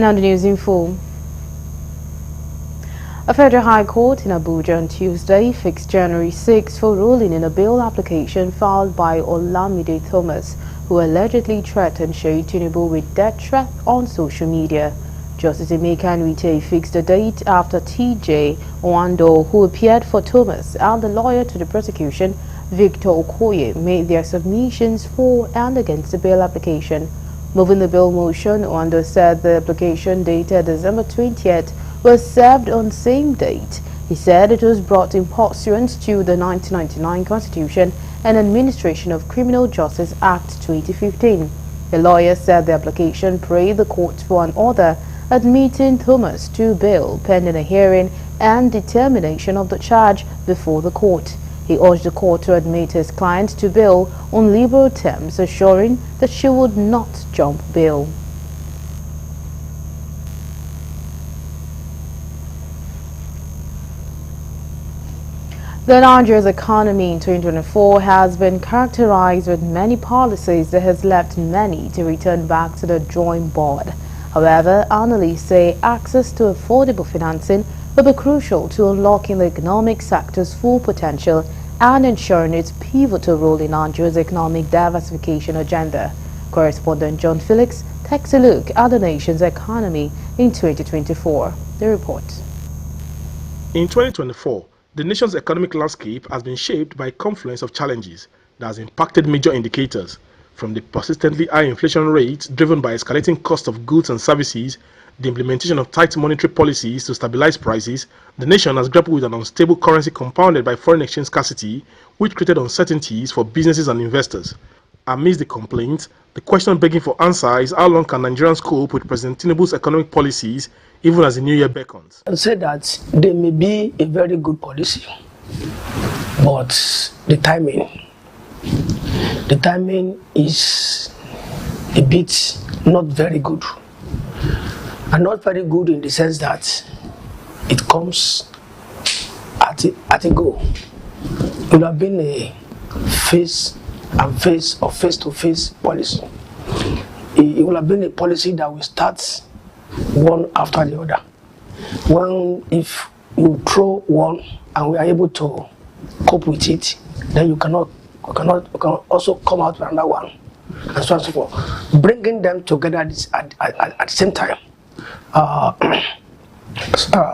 And now the news in full. A federal high court in Abuja on Tuesday fixed January 6 for ruling in a bail application filed by Olamide Thomas, who allegedly threatened Seyi Tinubu with death threat on social media. Justice Emeka Nwite fixed the date after TJ Owando, who appeared for Thomas, and the lawyer to the prosecution, Victor Okoye, made their submissions for and against the bail application. Moving the bail motion, Owando said the application dated December 20th was served on same date. He said it was brought in pursuant to the 1999 Constitution and Administration of Criminal Justice Act 2015. The lawyer said the application prayed the court for an order admitting Thomas to bail pending a hearing and determination of the charge before the court. He urged the court to admit his client to bail on liberal terms, assuring that she would not jump bail. The Nigeria's economy in 2024 has been characterized with many policies that has left many to return back to the drawing board. However, analysts say access to affordable financing will be crucial to unlocking the economic sector's full potential and ensuring its pivotal role in Nigeria's economic diversification agenda. Correspondent John Felix takes a look at the nation's economy in 2024. The report. In 2024, the nation's economic landscape has been shaped by a confluence of challenges that has impacted major indicators, from the persistently high inflation rates driven by escalating cost of goods and services, the implementation of tight monetary policies to stabilize prices. The nation has grappled with an unstable currency compounded by foreign exchange scarcity, which created uncertainties for businesses and investors. Amidst the complaints, the question begging for answer is how long can Nigerians cope with President Tinubu's economic policies even as the new year beckons? I say that there may be a very good policy, but the timing is a bit not very good. And not very good in the sense that it comes at a go. It would have been a face-to-face policy. It would have been a policy that will start one after the other. If you throw one and we are able to cope with it, then you can also come out with another one, and so on and so forth. Bringing them together at the same time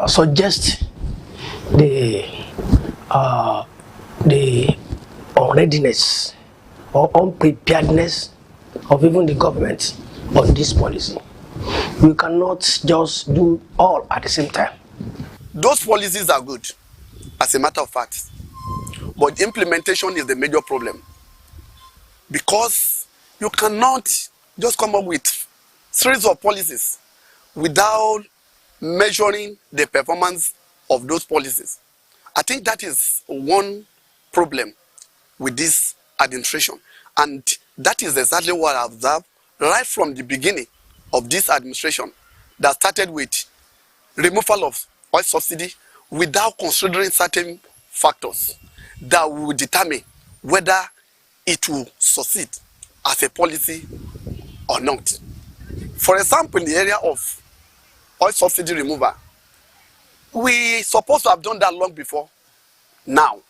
suggest the unreadiness or unpreparedness of even the government on this policy. We cannot just do all at the same time. Those policies are good, as a matter of fact, but implementation is the major problem, because you cannot just come up with series of policies without measuring the performance of those policies. I think that is one problem with this administration, and that is exactly what I observed right from the beginning of this administration, that started with removal of oil subsidy without considering certain factors that will determine whether it will succeed as a policy or not. For example, in the area of oil subsidy removal, we supposed to have done that long before now,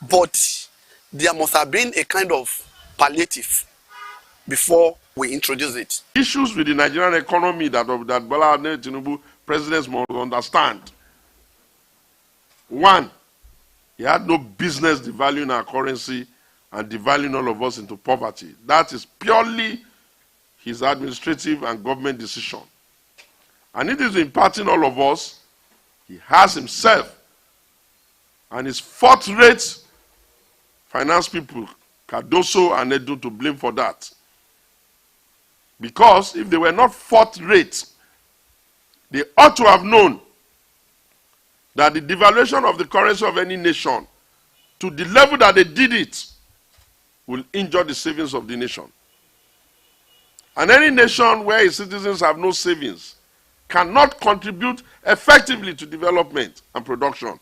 but there must have been a kind of palliative before we introduce it. Issues with the Nigerian economy that Bola Ahmed Tinubu presidents must understand. One, he had no business devaluing our currency and devaluing all of us into poverty. That is purely his administrative and government decision. And it is imparting all of us, he has himself and his fourth-rate finance people, Cardoso and Edu, to blame for that. Because if they were not fourth-rate, they ought to have known that the devaluation of the currency of any nation to the level that they did it will injure the savings of the nation. And any nation where its citizens have no savings cannot contribute effectively to development and production.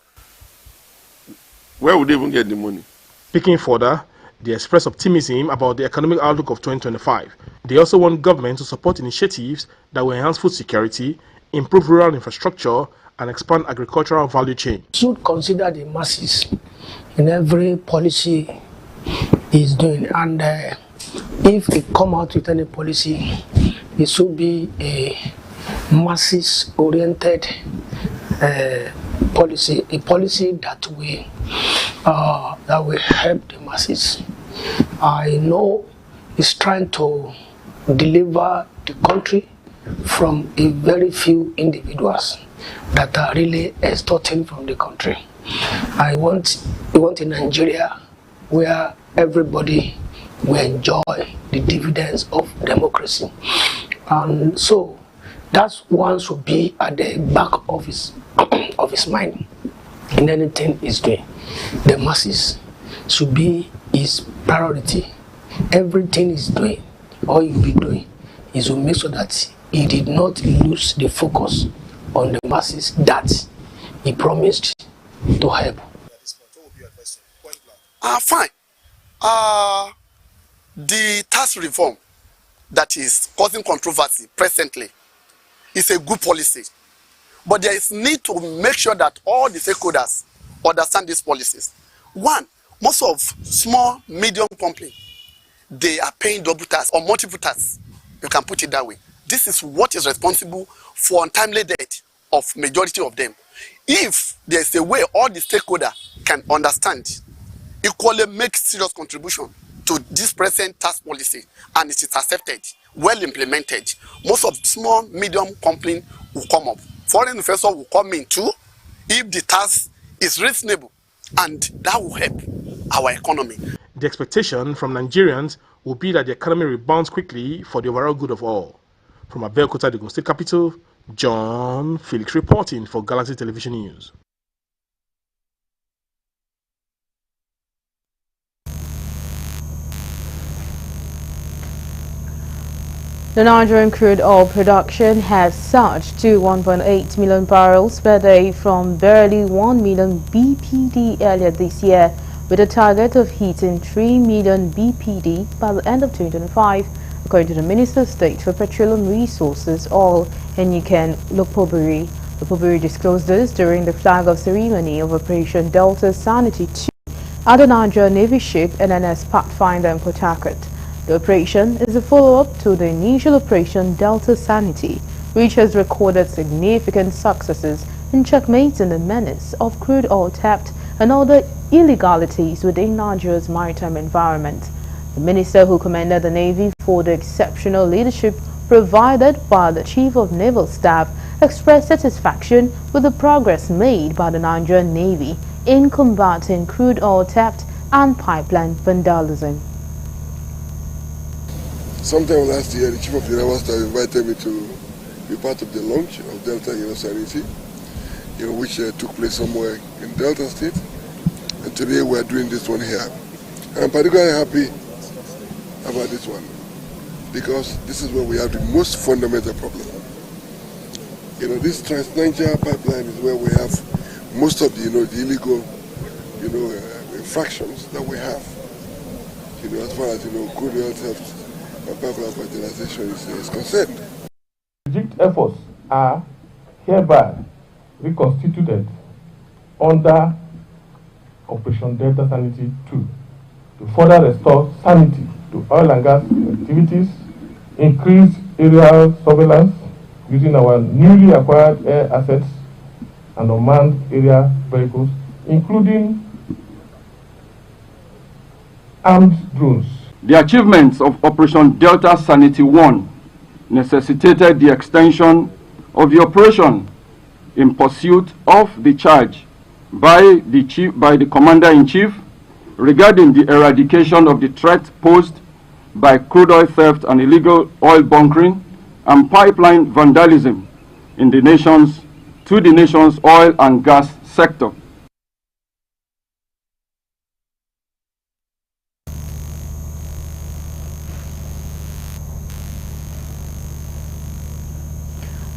Where would they even get the money? Speaking further, They express optimism about the economic outlook of 2025. They also want government to support initiatives that will enhance food security, improve rural infrastructure, and expand agricultural value chain. Should consider the masses in every policy he's doing, and if it come out with any policy, it should be a masses-oriented policy, a policy that will help the masses. I know he's trying to deliver the country from a very few individuals that are really extorting from the country. We want a Nigeria where everybody will enjoy the dividends of democracy. And so that one should be at the back of his mind in anything he's doing. The masses should be his priority. Everything he's doing, all he'll be doing, is to make sure that he did not lose the focus on the masses that he promised to help. Fine. The tax reform that is causing controversy presently is a good policy. But there is need to make sure that all the stakeholders understand these policies. One, most of small, medium companies, they are paying double tax or multiple tax. You can put it that way. This is what is responsible for untimely death of majority of them. If there is a way all the stakeholders can understand, equally make serious contribution to this present tax policy, and it is accepted, well implemented, most of small, medium companies will come up. Foreign investors will come in too if the tax is reasonable, and that will help our economy. The expectation from Nigerians will be that the economy rebounds quickly for the overall good of all. From Abeokuta, the Ogun State capital, John Felix reporting for Galaxy Television News. The Nigerian crude oil production has surged to 1.8 million barrels per day from barely 1 million BPD earlier this year, with a target of hitting 3 million BPD by the end of 2025, according to the Minister of State for Petroleum Resources, Oil, Eniken Lopobiri. Lopobiri disclosed this during the flag-off ceremony of Operation Delta Sanity 2 at the Nigerian Navy ship NNS Pathfinder in Port Harcourt. The operation is a follow-up to the initial Operation Delta Sanity, which has recorded significant successes in checkmating the menace of crude oil theft and other illegalities within Nigeria's maritime environment. The minister, who commended the Navy for the exceptional leadership provided by the Chief of Naval Staff, expressed satisfaction with the progress made by the Nigerian Navy in combating crude oil theft and pipeline vandalism. Sometime last year, the Chief of the Naval Staff invited me to be part of the launch of Delta Sanity, which took place somewhere in Delta State. And today we are doing this one here. And I'm particularly happy about this one because this is where we have the most fundamental problem. This Trans-Niger pipeline is where we have most of the, the illegal, infractions that we have. As far as crude oil theft and pipeline fertilization is concerned. Strategic efforts are hereby reconstituted under Operation Delta Sanity 2 to further restore sanity to oil and gas activities, increase aerial surveillance using our newly acquired air assets and unmanned aerial vehicles, including armed drones. The achievements of Operation Delta Sanity 1 necessitated the extension of the operation in pursuit of the charge by the Commander-in-Chief regarding the eradication of the threat posed by crude oil theft and illegal oil bunkering and pipeline vandalism in the nation's oil and gas sector.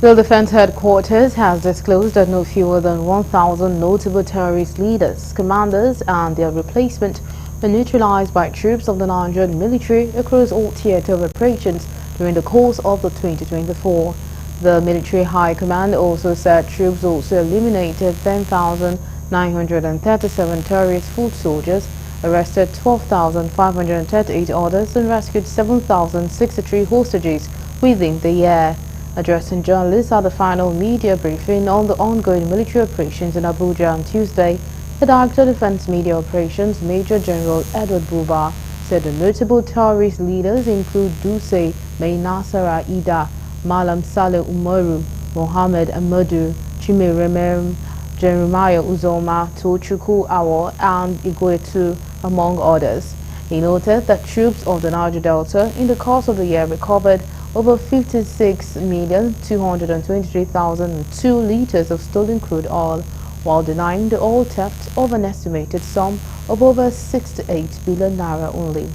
The Defense Headquarters has disclosed that no fewer than 1,000 notable terrorist leaders, commanders and their replacement were neutralized by troops of the Nigerian military across all theater of operations during the course of the 2024. The military high command also said troops also eliminated 10,937 terrorist foot soldiers, arrested 12,538 others and rescued 7,063 hostages within the year. Addressing journalists at the final media briefing on the ongoing military operations in Abuja on Tuesday, the Director of Defense Media Operations, Major General Edward Buba, said the notable terrorist leaders include Duse Mai Nasara Ida, Malam Saleh Umaru, Mohammed Amadu, Chimeremem, Jeremiah Uzoma, Tochukwu Awo, and Igwetu, among others. He noted that troops of the Niger Delta in the course of the year recovered over 56,223,002 liters of stolen crude oil, while denying the oil theft of an estimated sum of over 68 billion naira only.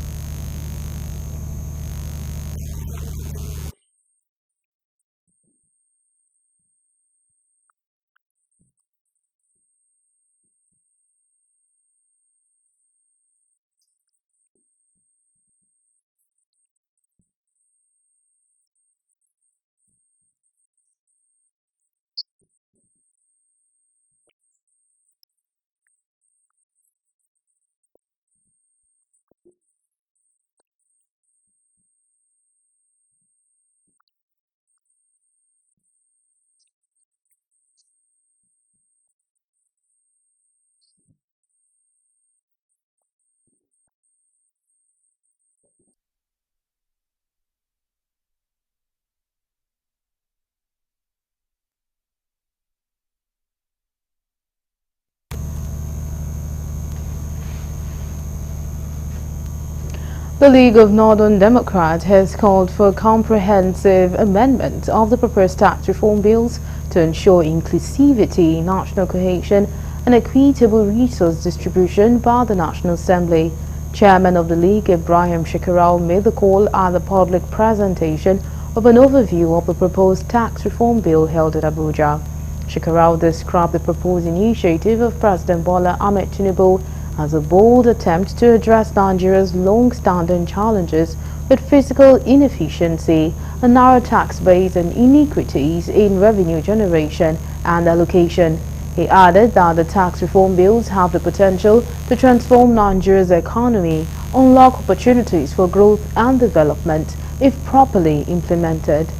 The League of Northern Democrats has called for a comprehensive amendment of the proposed tax reform bills to ensure inclusivity, national cohesion, and equitable resource distribution by the National Assembly. Chairman of the League, Ibrahim Shekarau, made the call at the public presentation of an overview of the proposed tax reform bill held at Abuja. Shekarau described the proposed initiative of President Bola Ahmed Tinubu as a bold attempt to address Nigeria's long-standing challenges with fiscal inefficiency, a narrow tax base, and inequities in revenue generation and allocation. He added that the tax reform bills have the potential to transform Nigeria's economy, unlock opportunities for growth and development if properly implemented.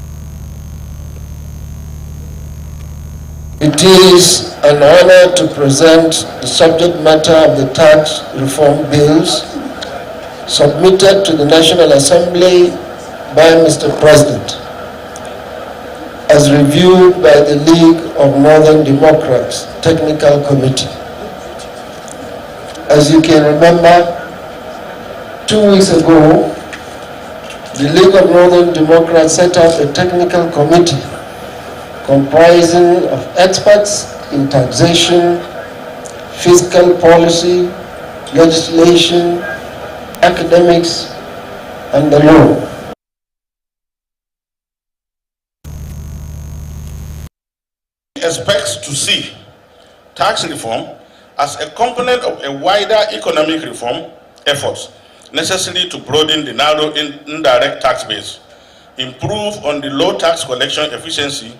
It is an honor to present the subject matter of the tax reform bills submitted to the National Assembly by Mr. President, as reviewed by the League of Northern Democrats Technical Committee. As you can remember, 2 weeks ago, the League of Northern Democrats set up a technical committee comprising of experts in taxation, fiscal policy, legislation, academics, and the law. Expects to see tax reform as a component of a wider economic reform efforts necessary to broaden the narrow indirect tax base, improve on the low tax collection efficiency,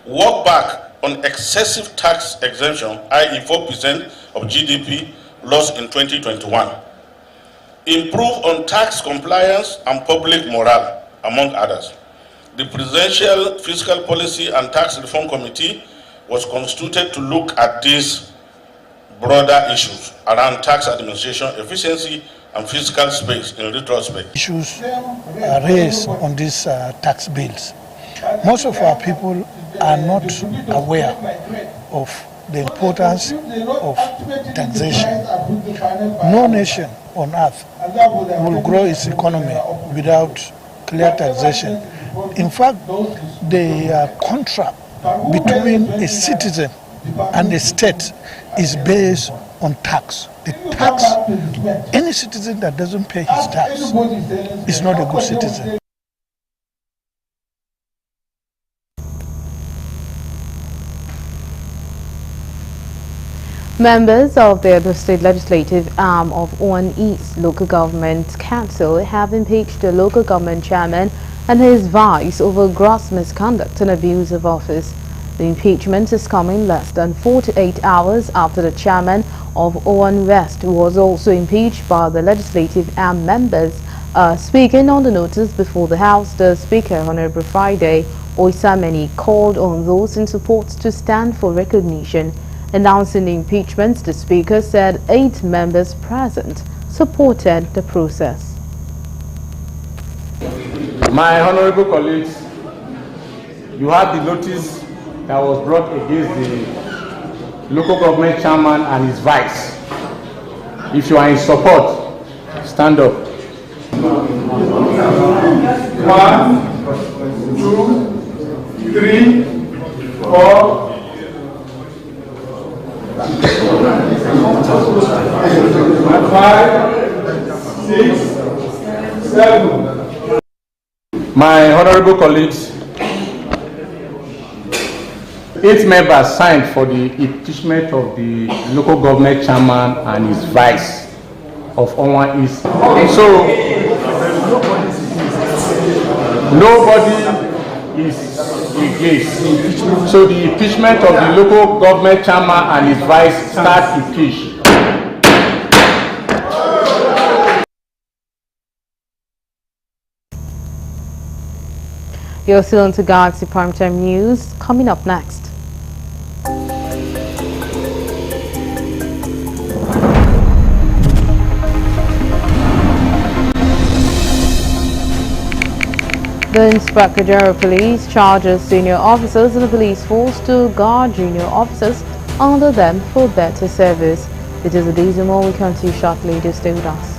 work back on excessive tax exemption, i.e. 4% of GDP lost in 2021, improve on tax compliance and public morale, among others. The Presidential Fiscal Policy and Tax Reform Committee was constituted to look at these broader issues around tax administration efficiency and fiscal space in retrospect. Issues raised on these tax bills. Most of our people are not aware of the importance of taxation. No nation on earth will grow its economy without clear taxation. In fact, the contract between a citizen and a state is based on tax. The tax, any citizen that doesn't pay his tax is not a good citizen. Members of the Edo State Legislative Arm of Owan East Local Government Council have impeached the local government chairman and his vice over gross misconduct and abuse of office. The impeachment is coming less than 48 hours after the chairman of Owan West was also impeached by the Legislative Arm members. Speaking on the notice before the House, the Speaker, Honorable Friday Oisameni, called on those in support to stand for recognition. Announcing the impeachments, the Speaker said 8 members present supported the process. My honorable colleagues, you have the notice that was brought against the local government chairman and his vice. If you are in support, stand up. 1, 2, 3, 4. 5, 6, 7. My honorable colleagues, 8 members signed for the impeachment of the local government chairman and his vice of Owan East. So, nobody is engaged. So the impeachment of the local government chairman and his vice start impeached. You're still on to Galaxy Primetime News. Coming up next. The Inspector General of Police charges senior officers in the police force to guard junior officers under them for better service. It is a diesel more we come to shortly. Do stay with us.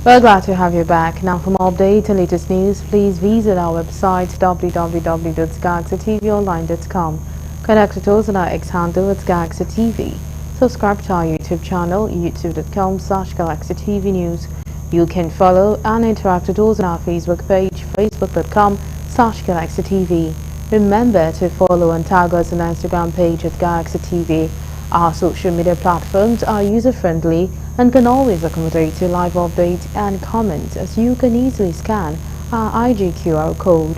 We're glad to have you back. Now, for more updates and latest news, please visit our website www.galaxytvonline.com. Connect with us on our X handle at Galaxy TV. Subscribe to our YouTube channel, youtube.com/Galaxy TV News. You can follow and interact with us on our Facebook page, facebook.com/Galaxy TV. Remember to follow and tag us on our Instagram page at Galaxy TV. Our social media platforms are user-friendly and can always accommodate your live updates and comments, as you can easily scan our IG QR code.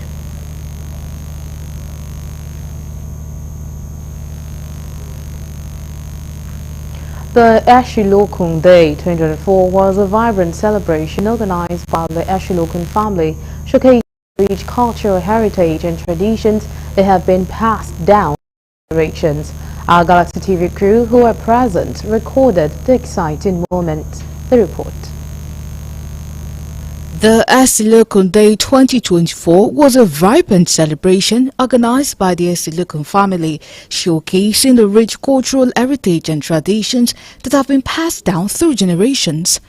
The Eshilokun Day 2024 was a vibrant celebration organized by the Eshilokun family, showcasing rich cultural heritage and traditions that have been passed down for generations. Our Galaxy TV crew who were present recorded the exciting moment. The report. The Eshilokun Day 2024 was a vibrant celebration organized by the Eshilokun family, showcasing the rich cultural heritage and traditions that have been passed down through generations.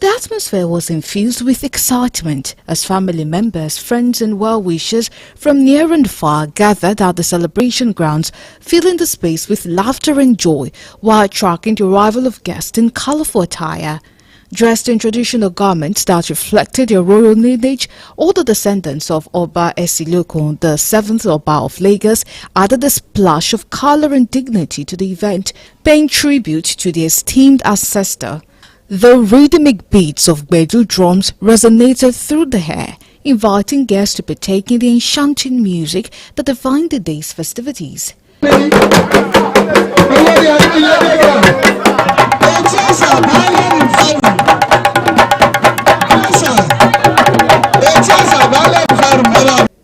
The atmosphere was infused with excitement as family members, friends and well-wishers from near and far gathered at the celebration grounds, filling the space with laughter and joy while attracting the arrival of guests in colorful attire. Dressed in traditional garments that reflected their royal lineage, all the descendants of Oba Eshilokun, the 7th Oba of Lagos, added a splash of color and dignity to the event, paying tribute to their esteemed ancestor. The rhythmic beats of Gbedu drums resonated through the air, inviting guests to partake in the enchanting music that defined the day's festivities.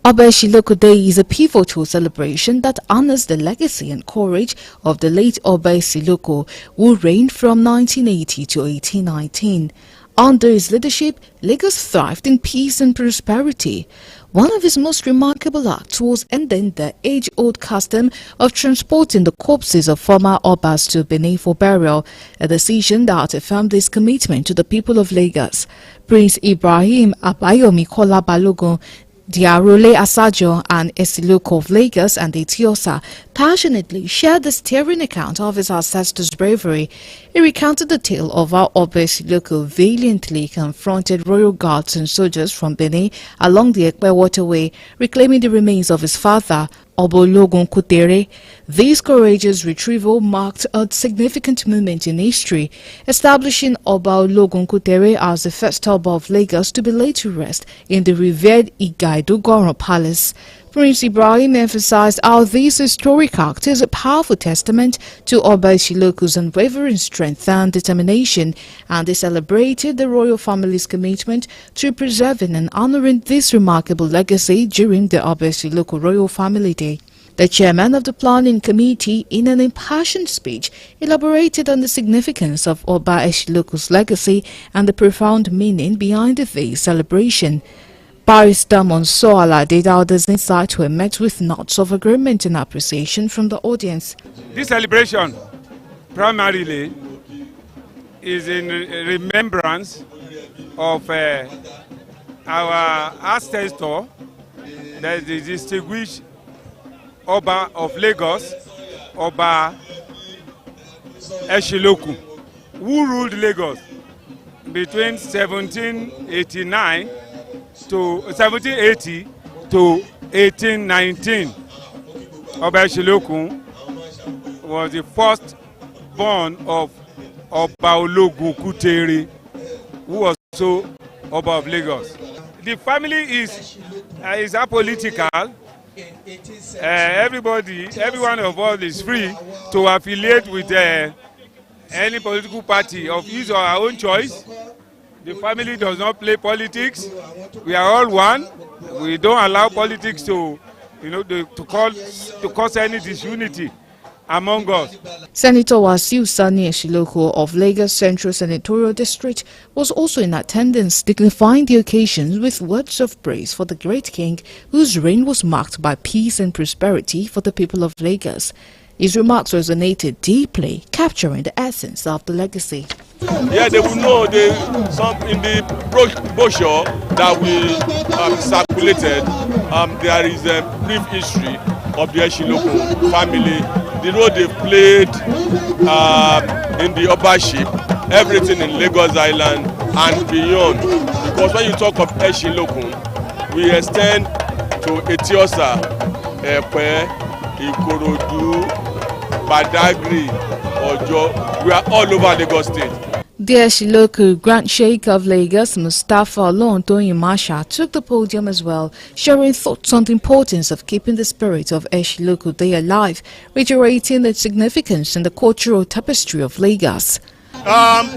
Oba Eshiloko Day is a pivotal celebration that honors the legacy and courage of the late Oba Eshiloko, who reigned from 1980 to 1819. Under his leadership, Lagos thrived in peace and prosperity. One of his most remarkable acts was ending the age-old custom of transporting the corpses of former Obas to Benin for burial, a decision that affirmed his commitment to the people of Lagos. Prince Ibrahim Abayomi Kola Balogun, Diarole Asajo and Eshiloko of Lagos and Etiosa passionately shared the stirring account of his ancestors' bravery. He recounted the tale of how Oba Eshiloko valiantly confronted royal guards and soldiers from Benin along the Ekpe waterway, reclaiming the remains of his father, Oba Ologun Kutere. This courageous retrieval marked a significant moment in history, establishing Oba Ologun Kutere as the first Oba of Lagos to be laid to rest in the revered Igaidu Goro Palace. Prince Ibrahim emphasized how this historic act is a powerful testament to Oba Eshiloko's unwavering strength and determination, and they celebrated the royal family's commitment to preserving and honoring this remarkable legacy during the Oba Eshiloko Royal Family Day. The chairman of the planning committee, in an impassioned speech, elaborated on the significance of Oba Eshiloko's legacy and the profound meaning behind this celebration. Barrister Monso Alade Dauda's insights were met with nods of agreement and appreciation from the audience. This celebration primarily is in remembrance of our ancestor, the distinguished Oba of Lagos, Oba Eshiloku, who ruled Lagos between 1780 to 1819. Oba Eshiloku was the first born of Oba Ologun Kutere, who was also Oba of Lagos. The family is apolitical. Every one of us is free to affiliate with any political party of his or our own choice. The family does not play politics. We are all one. We don't allow politics to cause any disunity among us. Senator Wasiu Sani Eshiloko of Lagos Central Senatorial District was also in attendance, dignifying the occasion with words of praise for the great king, whose reign was marked by peace and prosperity for the people of Lagos. His remarks resonated deeply, capturing the essence of the legacy. Yeah, they will know in the brochure that we circulated. There is a brief history of the Eshiloko family, the role they played in the Obaship, everything in Lagos Island and beyond. Because when you talk of Eshiloko, we extend to Etiosa, Epe, Ikorodu, Badagry, Ojo. We are all over Lagos State. The Eshiloko Grand Sheikh of Lagos, Mustafa Olontoyin Masha, took the podium as well, sharing thoughts on the importance of keeping the spirit of Eshiloko Day alive, reiterating its significance in the cultural tapestry of Lagos.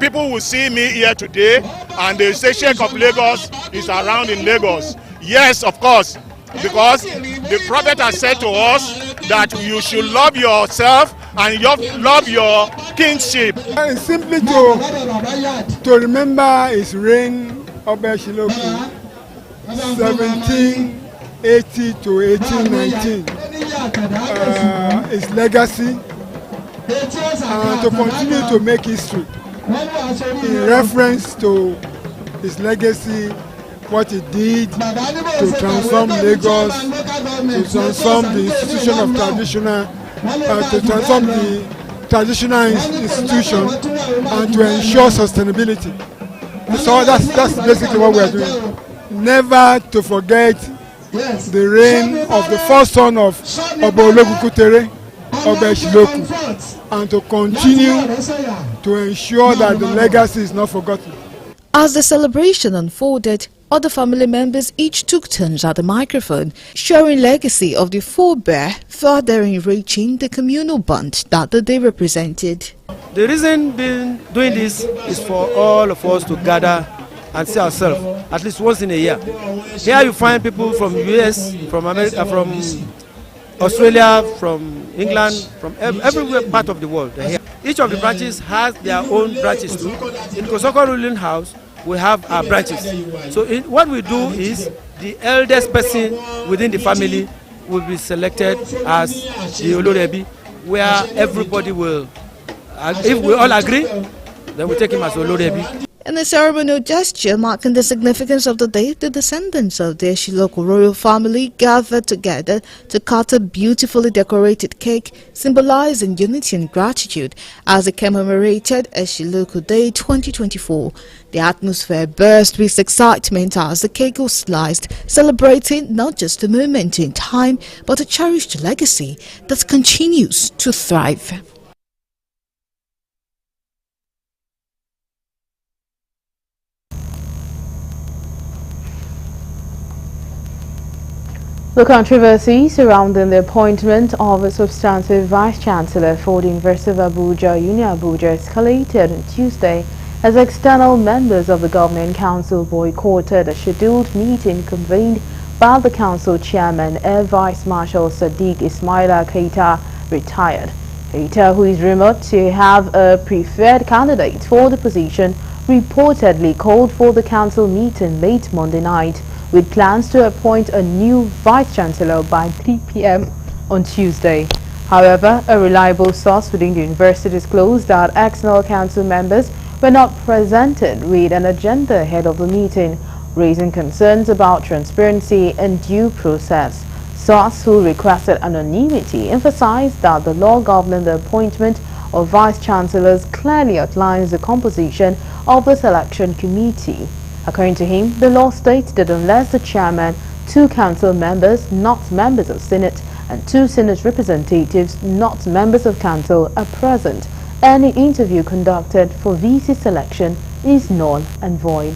People will see me here today and they say Sheikh of Lagos is around in Lagos. Yes, of course, because the Prophet has said to us that you should love yourself and love your kingship. It's simply to remember his reign of Eshiloku, 1780 to 1819, his legacy, and to continue to make history in reference to his legacy, what he did to transform Lagos, to transform the institution of to transform the traditional institution, and to ensure sustainability. So that's basically what we are doing. Never to forget the reign of the first son of Oba Ologun Kutere, Oba Eshiloku, and to continue to ensure that the legacy is not forgotten. As the celebration unfolded, other family members each took turns at the microphone, sharing legacy of the forebear, further enriching the communal bond that the day represented. The reason being doing this is for all of us to gather and see ourselves at least once in a year. Here you find people from US, from America, from Australia, from England, from everywhere part of the world. They're here. Each of the branches has their own branches too. In Kosoko Ruling House, we have our branches. So what we do is the eldest person within the family will be selected as the Olorebi, where everybody will, if we all agree, then we take him as Olorebi. In a ceremonial gesture marking the significance of the day, the descendants of the Eshiloko royal family gathered together to cut a beautifully decorated cake symbolizing unity and gratitude as they commemorated Eshiloko Day 2024. The atmosphere burst with excitement as the cake was sliced, celebrating not just a moment in time, but a cherished legacy that continues to thrive. The controversy surrounding the appointment of a substantive vice-chancellor for the University of Abuja, Abuja escalated on Tuesday as external members of the Governing Council boycotted a scheduled meeting convened by the Council Chairman, Air Vice Marshal Sadiq Ismaila Keita, retired. Keita, who is rumored to have a preferred candidate for the position, reportedly called for the Council meeting late Monday night, with plans to appoint a new Vice-Chancellor by 3 p.m. on Tuesday. However, a reliable source within the university disclosed that external council members were not presented with an agenda ahead of the meeting, raising concerns about transparency and due process. Source, who requested anonymity, emphasized that the law governing the appointment of Vice-Chancellors clearly outlines the composition of the selection committee. According to him, the law states that unless the chairman, 2 council members not members of Senate, and 2 Senate representatives not members of council are present, any interview conducted for VC selection is null and void.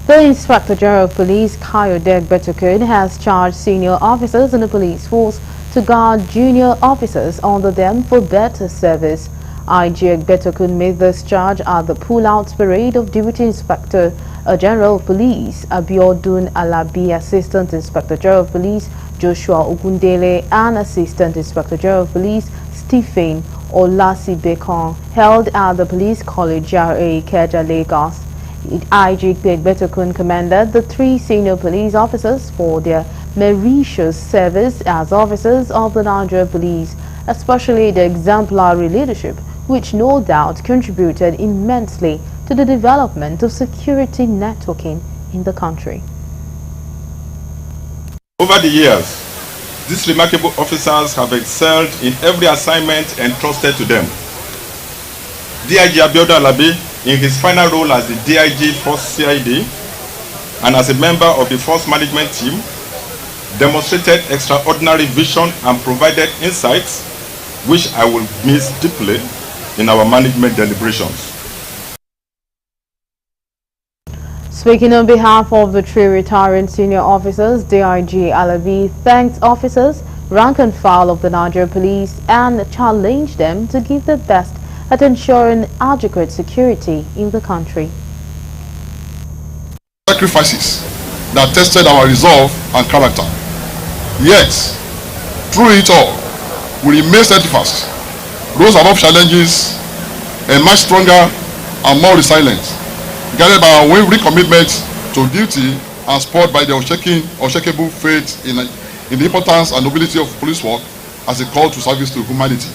The Inspector General of Police, Kayode Egbetokun, has charged senior officers in the police force to guard junior officers under them for better service. IG Egbetokun made this charge at the pull-out parade of Deputy Inspector General of Police Abiodun Alabi, Assistant Inspector General of Police Joshua Ogundele, and Assistant Inspector General of Police Stephen Olasibekon, held at the Police College GRA Ikeja, Lagos. IG Egbetokun commended the 3 senior police officers for their meritorious service as officers of the Nigeria Police, especially the exemplary leadership, which no doubt contributed immensely to the development of security networking in the country. Over the years, these remarkable officers have excelled in every assignment entrusted to them. DIG Abiodun Alabi, in his final role as the DIG Force CID and as a member of the Force Management Team, demonstrated extraordinary vision and provided insights which I will miss deeply in our management deliberations. Speaking on behalf of the 3 retiring senior officers, DIG Alabi thanked officers, rank and file of the Nigeria Police, and challenged them to give their best at ensuring adequate security in the country. Sacrifices that tested our resolve and character. Yet, through it all, we remain steadfast, rose above challenges, and much stronger and more resilient, guided by our unwavering commitment to duty and spurred by the unshakable faith in the importance and nobility of police work as a call to service to humanity.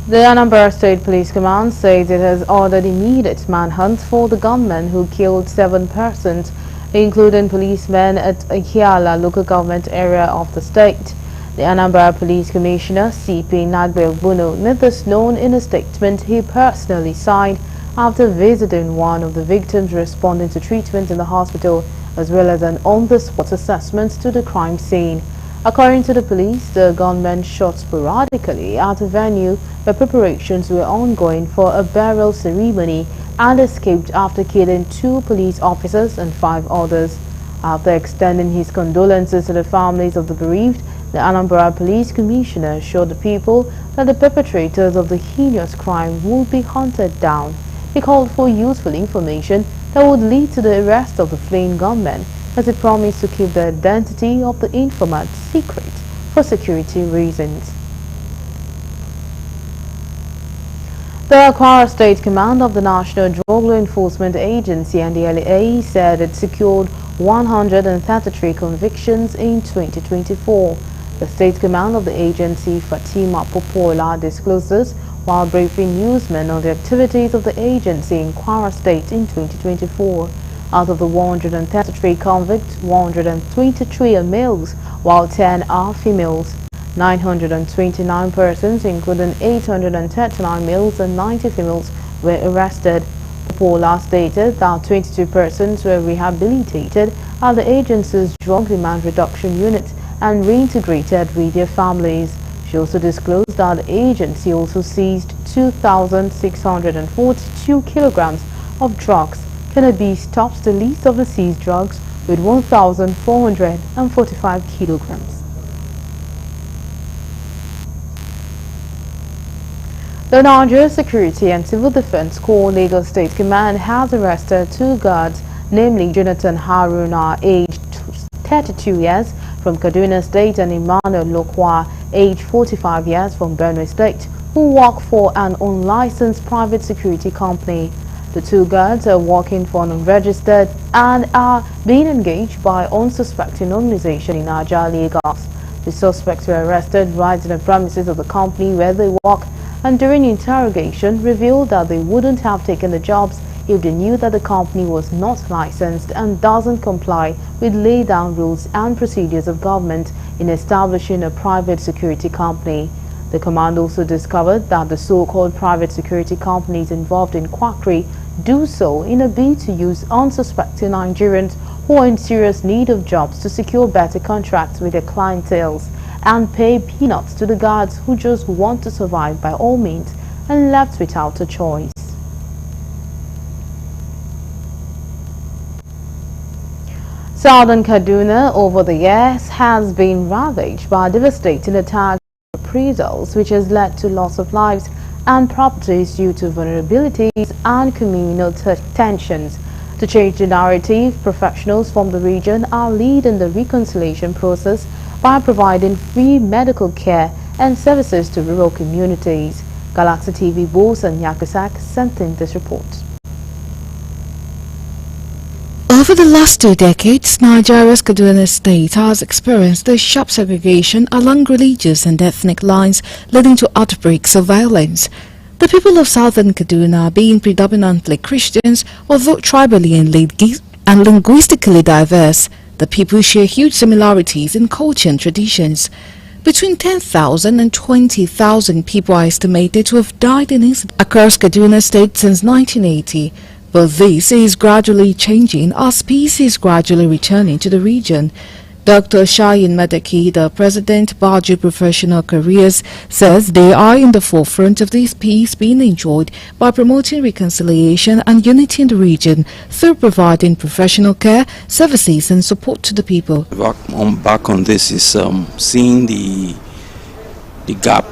The Anambra State Police Command says it has ordered immediate manhunt for the gunmen who killed 7 persons, including policemen at Ihiala local government area of the state. The Anambra Police Commissioner, CP Nagbe Ogbuno, made this known in a statement he personally signed after visiting one of the victims responding to treatment in the hospital, as well as an on-the-spot assessment to the crime scene. According to the police, the gunmen shot sporadically at a venue where preparations were ongoing for a burial ceremony and escaped after killing 2 police officers and 5 others. After extending his condolences to the families of the bereaved, the Anambra Police Commissioner assured the people that the perpetrators of the heinous crime will be hunted down. He called for useful information that would lead to the arrest of the fleeing gunmen, as he promised to keep the identity of the informant secret for security reasons. The Kwara State Command of the National Drug Law Enforcement Agency (NDLEA) said it secured 133 convictions in 2024. The State Command of the agency, Fatima Popola, disclosed this while briefing newsmen on the activities of the agency in Kwara State in 2024. Out of the 133 convicts, 123 are males, while 10 are females. 929 persons, including 839 males and 90 females, were arrested. Popola stated that 22 persons were rehabilitated at the agency's drug demand reduction unit and reintegrated with their families. She also disclosed that the agency also seized 2,642 kilograms of drugs. Cannabis tops the list of the seized drugs with 1,445 kilograms. The Nigeria Security and Civil Defense Corps Lagos State Command has arrested 2 guards, namely Jonathan Haruna, aged 32 years, from Kaduna State, and Emmanuel Lokwa, aged 45 years, from Benue State, who work for an unlicensed private security company. The 2 guards are working for an unregistered and are being engaged by unsuspecting organization in Ajah, Lagos. The suspects were arrested right in the premises of the company where they work, and during interrogation revealed that they wouldn't have taken the jobs if they knew that the company was not licensed and doesn't comply with laid down rules and procedures of government in establishing a private security company. The command also discovered that the so-called private security companies involved in quackery do so in a bid to use unsuspecting Nigerians who are in serious need of jobs to secure better contracts with their clienteles and pay peanuts to the guards who just want to survive by all means and left without a choice. Southern Kaduna over the years has been ravaged by devastating attacks and reprisals, which has led to loss of lives and properties due to vulnerabilities and communal tensions. To change the narrative, professionals from the region are leading the reconciliation process by providing free medical care and services to rural communities. Galaxy TV Boss and Yakusak sent in this report. Over the last 2 decades, Nigeria's Kaduna State has experienced a sharp segregation along religious and ethnic lines, leading to outbreaks of violence. The people of southern Kaduna, being predominantly Christians, although tribally and linguistically diverse, the people share huge similarities in culture and traditions. Between 10,000 and 20,000 people are estimated to have died in incidents across Kaduna State since 1980. But this is gradually changing as peace is gradually returning to the region. Dr. Shayin Madaki, the President Baju Professional Careers, says they are in the forefront of this peace being enjoyed by promoting reconciliation and unity in the region through providing professional care, services and support to the people. Back on this is seeing the gap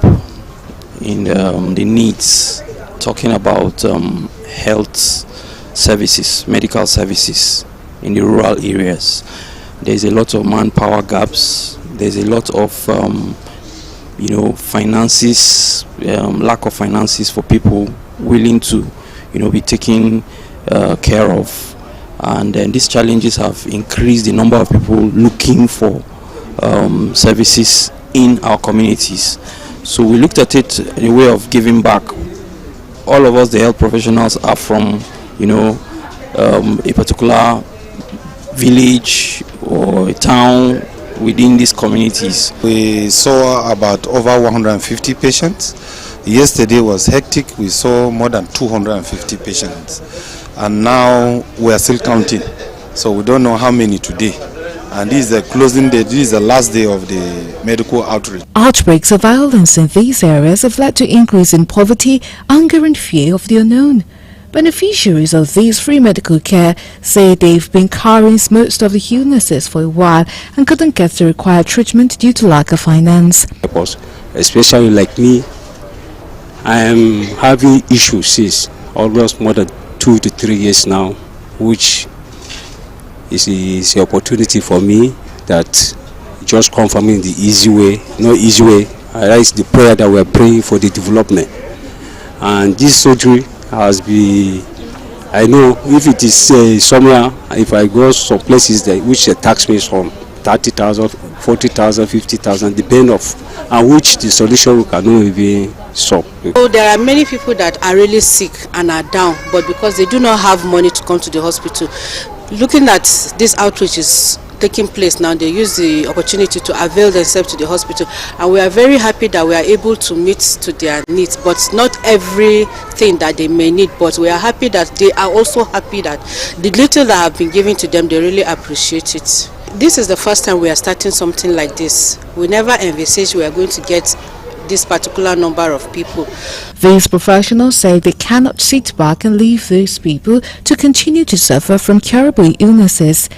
in the needs, talking about health services, medical services in the rural areas. There's a lot of manpower gaps. There's a lot of finances, lack of finances for people willing to be taken care of, and then these challenges have increased the number of people looking for services in our communities. So we looked at it in a way of giving back. All of us, the health professionals, are from a particular village or a town within these communities. We saw about over 150 patients. Yesterday was hectic. We saw more than 250 patients, and now we are still counting, so we don't know how many today. And this is the closing day. This is the last day of the medical outreach. Outbreaks of violence in these areas have led to increase in poverty, anger and fear of the unknown. Beneficiaries of these free medical care say they've been carrying most of the illnesses for a while and couldn't get the required treatment due to lack of finance. Especially like me, I am having issues since almost more than 2 to 3 years now, which is the opportunity for me that just come for me in the easy way, no easy way. I raise the prayer that we are praying for the development. And this surgery has been, I know if it is somewhere, if I go some places that which they tax me from 30,000, 40,000, 50,000, depend of and which the solution we cannot even solve. So there are many people that are really sick and are down, but because they do not have money to come to the hospital, looking at this outreach is taking place now, they use the opportunity to avail themselves to the hospital, and we are very happy that we are able to meet to their needs, but not everything that they may need, but we are happy that they are also happy that the little that have been given to them, they really appreciate it. This is the first time we are starting something like this. We never envisaged we are going to get this particular number of people. These professionals say they cannot sit back and leave these people to continue to suffer from curable illnesses.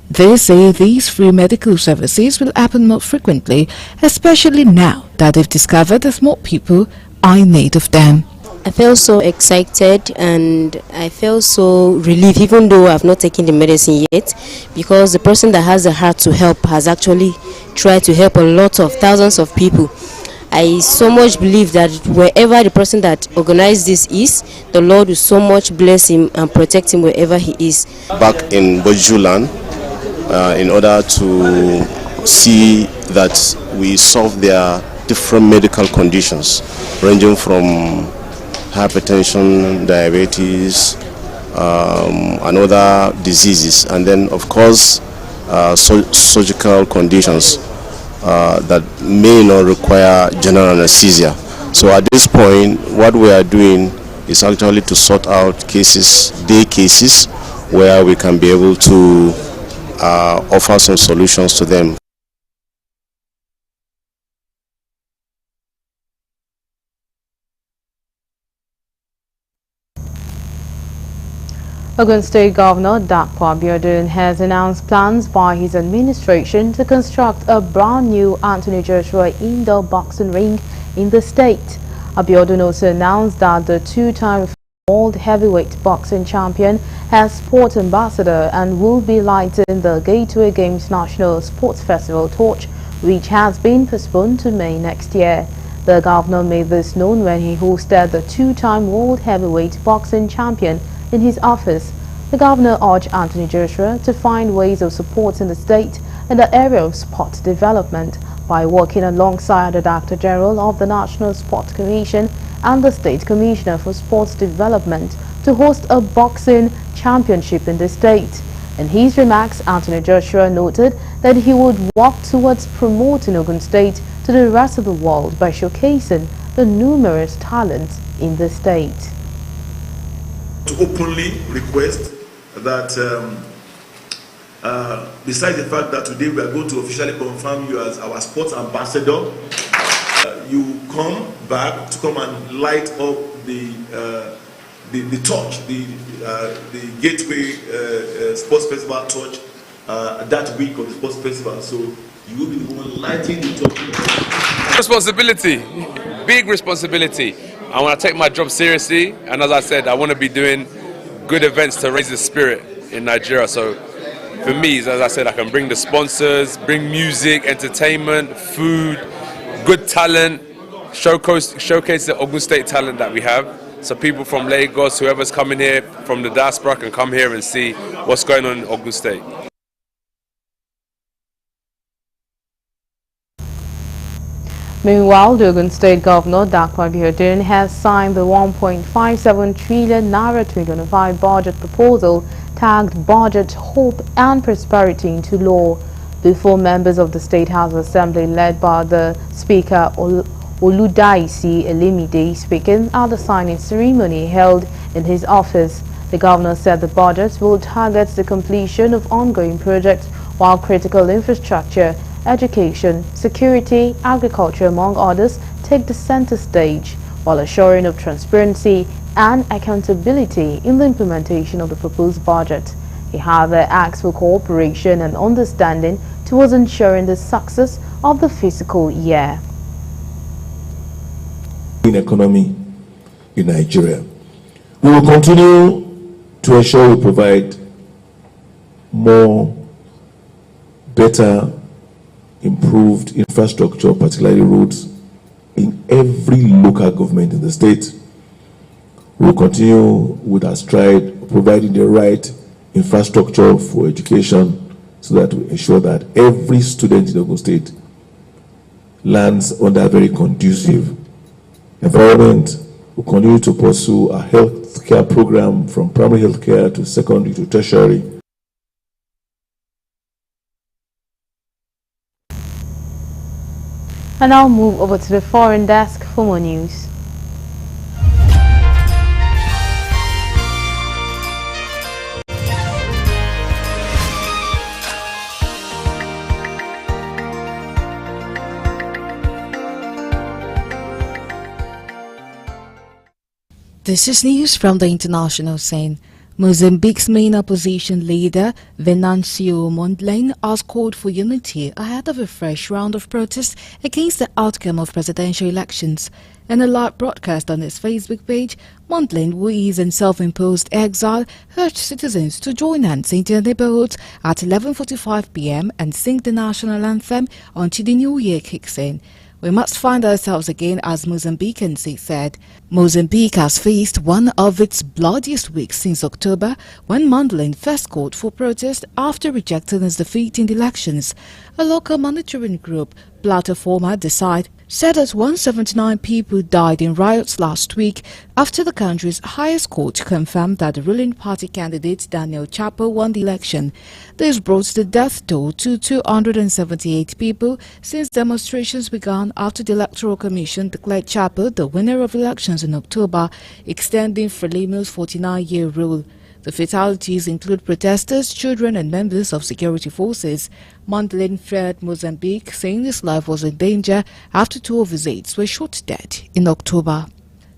They say these free medical services will happen more frequently, especially now that they've discovered that more people are in need of them. I feel so excited and I feel so relieved, even though I've not taken the medicine yet, because the person that has the heart to help has actually tried to help a lot of thousands of people. I so much believe that wherever the person that organized this is, the Lord will so much bless him and protect him wherever he is. Back in Bojuland, in order to see that we solve their different medical conditions, ranging from hypertension, diabetes, and other diseases, and then of course surgical conditions that may not require general anesthesia. So at this point, what we are doing is actually to sort out cases, day cases, where we can be able to offer some solutions to them. Ogun State Governor Dapo Abiodun has announced plans by his administration to construct a brand new Anthony Joshua indoor boxing ring in the state. Abiodun also announced that the two-time world heavyweight boxing champion has sports ambassador and will be lighting the Gateway Games National Sports Festival torch, which has been postponed to May next year. The governor made this known when he hosted the two-time world heavyweight boxing champion in his office. The governor urged Anthony Joshua to find ways of supporting the state in the area of sport development by working alongside the Director General of the National Sports Commission and the State Commissioner for Sports Development to host a boxing championship in the state. In his remarks, Anthony Joshua noted that he would work towards promoting Ogun State to the rest of the world by showcasing the numerous talents in the state. To openly request that besides the fact that today we are going to officially confirm you as our sports ambassador, you come back to come and light up the torch, the Gateway Sports Festival torch that week of the sports festival. So you will be the one lighting the torch. Responsibility, big responsibility. I want to take my job seriously, and as I said, I want to be doing good events to raise the spirit in Nigeria. So for me, as I said, I can bring the sponsors, bring music, entertainment, food, good talent, showcase the Ogun State talent that we have. So people from Lagos, whoever's coming here from the diaspora can come here and see what's going on in Ogun State. Meanwhile, the Ogun State Governor, Dapo Abiodun, has signed the 1.57 trillion Naira 2025 budget proposal tagged Budget Hope and Prosperity into law before members of the State House Assembly led by the Speaker Oludaisi Elimide speaking at the signing ceremony held in his office. The governor said the budget will target the completion of ongoing projects while critical infrastructure, education, security, agriculture, among others, take the center stage, while assuring of transparency, and accountability in the implementation of the proposed budget. He, however, asked for cooperation and understanding towards ensuring the success of the fiscal year. Economy in Nigeria. We will continue to ensure we provide more, better, improved infrastructure, particularly roads, in every local government in the state. We will continue with our stride, providing the right infrastructure for education so that we ensure that every student in Ogun State lands under a very conducive environment. We continue to pursue a healthcare program from primary healthcare to secondary to tertiary. And now move over to the foreign desk for more news. This is news from the international scene. Mozambique's main opposition leader, Venancio Mondlane, has called for unity ahead of a fresh round of protests against the outcome of presidential elections. In a live broadcast on his Facebook page, Mondlane, who is in self-imposed exile, urged citizens to join hands in their neighborhoods at 11:45 p.m. and sing the national anthem until the new year kicks in. We must find ourselves again as Mozambicans, he said. Mozambique has faced one of its bloodiest weeks since October, when Mondlane first called for protest after rejecting his defeat in the elections. A local monitoring group, Plataforma Decide, said that 179 people died in riots last week after the country's highest court confirmed that the ruling party candidate Daniel Chapo won the election. This brought the death toll to 278 people since demonstrations began after the Electoral Commission declared Chapo the winner of elections in October, extending Frelimo's 49-year rule. The fatalities include protesters, children and members of security forces. Mondlane fled Mozambique, saying his life was in danger after 2 of his aides were shot dead in October.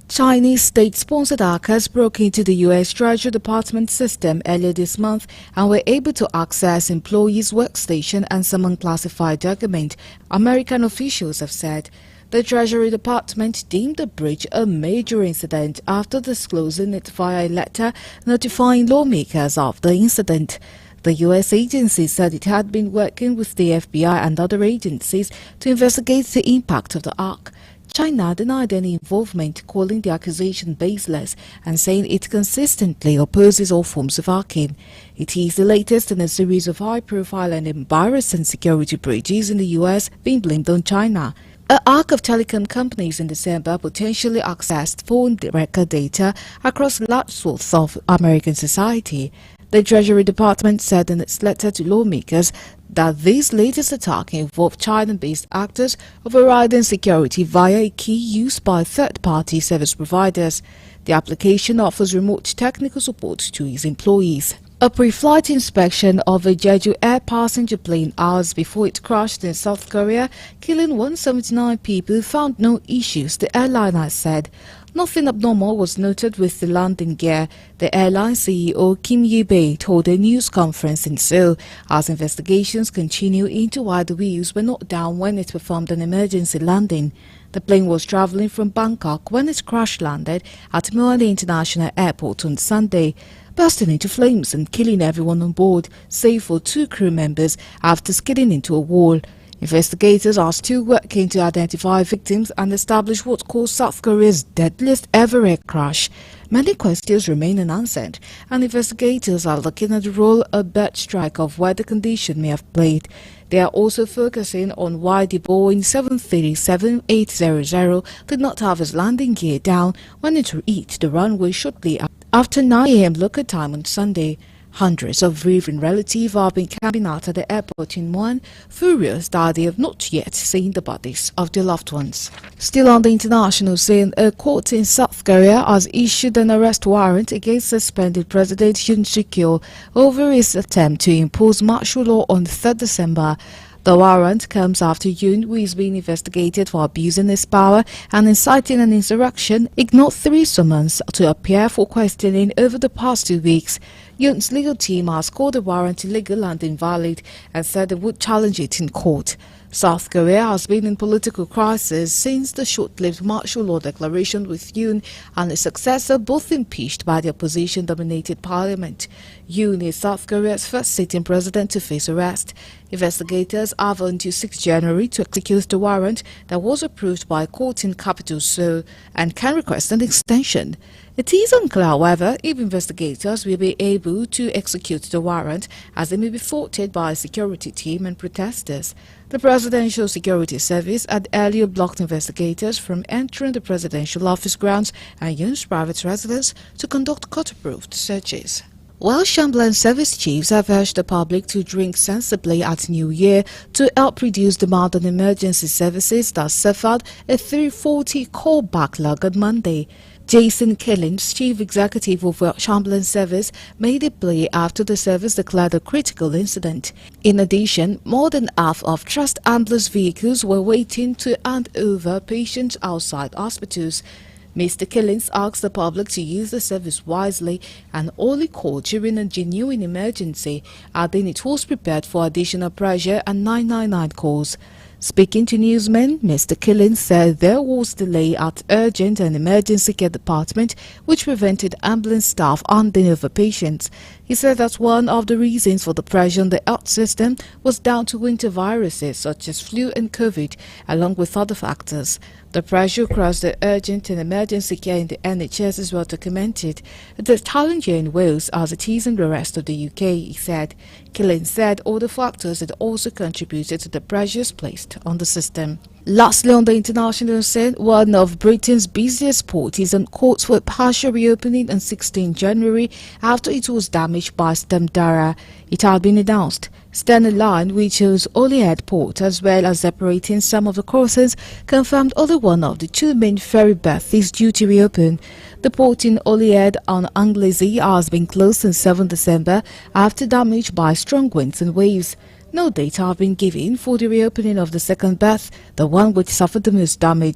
Chinese state-sponsored hackers broke into the U.S. Treasury Department system earlier this month and were able to access employees' workstation and some unclassified documents, American officials have said. The Treasury Department deemed the breach a major incident after disclosing it via a letter notifying lawmakers of the incident. The U.S. agency said it had been working with the FBI and other agencies to investigate the impact of the hack. China denied any involvement, calling the accusation baseless and saying it consistently opposes all forms of hacking. It is the latest in a series of high-profile and embarrassing security breaches in the U.S. being blamed on China. A hack of telecom companies in December potentially accessed phone record data across large swaths of American society. The Treasury Department said in its letter to lawmakers that this latest attack involved China-based actors overriding security via a key used by third-party service providers. The application offers remote technical support to its employees. A pre-flight inspection of a Jeju Air passenger plane hours before it crashed in South Korea, killing 179 people, found no issues, the airline has said. Nothing abnormal was noted with the landing gear, the airline CEO Kim Yi-bae told a news conference in Seoul, as investigations continue into why the wheels were not down when it performed an emergency landing. The plane was traveling from Bangkok when it crash-landed at Muani International Airport on Sunday, bursting into flames and killing everyone on board, save for 2 crew members after skidding into a wall. Investigators are still working to identify victims and establish what caused South Korea's deadliest ever air crash. Many questions remain unanswered, and investigators are looking at the role a bird strike of weather condition may have played. They are also focusing on why the Boeing 737-800 did not have its landing gear down when it reached the runway shortly after 9 a.m. local time on Sunday. Hundreds of grieving relatives have been camping out at the airport in Muan, furious that they have not yet seen the bodies of their loved ones. Still on the international scene, a court in South Korea has issued an arrest warrant against suspended President Yoon Suk-yeol over his attempt to impose martial law on 3rd December. The warrant comes after Yoon, who is being investigated for abusing his power and inciting an insurrection, ignored 3 summons to appear for questioning over the past 2 weeks. Yoon's legal team has called the warrant illegal and invalid and said they would challenge it in court. South Korea has been in political crisis since the short-lived martial law declaration, with Yoon and his successor both impeached by the opposition-dominated parliament. Yoon is South Korea's first sitting president to face arrest. Investigators have until 6 January to execute the warrant that was approved by a court in capital Seoul and can request an extension. It is unclear, however, if investigators will be able to execute the warrant, as they may be thwarted by a security team and protesters. The Presidential Security Service had earlier blocked investigators from entering the presidential office grounds and Yoon's private residence to conduct court-approved searches. Welsh ambulance service chiefs have urged the public to drink sensibly at New Year to help reduce demand on emergency services that suffered a 340 call backlog on Monday. Jason Killins, Chief Executive of Welsh Ambulance Service, made a plea after the service declared a critical incident. In addition, more than half of Trust ambulance vehicles were waiting to hand over patients outside hospitals. Mr. Killins asked the public to use the service wisely and only call during a genuine emergency, adding it was prepared for additional pressure and 999 calls. Speaking to newsmen, Mr. Killins said there was delay at urgent and emergency care department, which prevented ambulance staff handing over patients. He said that one of the reasons for the pressure on the health system was down to winter viruses such as flu and COVID, along with other factors. The pressure across the urgent and emergency care in the NHS is well documented. It is challenging in Wales as it is in the rest of the UK, he said. Killins said all the factors had also contributed to the pressures placed on the system. Lastly, on the international scene, one of Britain's busiest ports is on course for a partial reopening on 16 January after it was damaged by Storm Dara. It had been announced. Stena Line, which owns Holyhead Port as well as operating some of the crossings, confirmed only one of the 2 main ferry berths is due to reopen. The port in Holyhead on Anglesey has been closed since 7 December after damage by strong winds and waves. No data have been given for the reopening of the second berth, the one which suffered the most damage.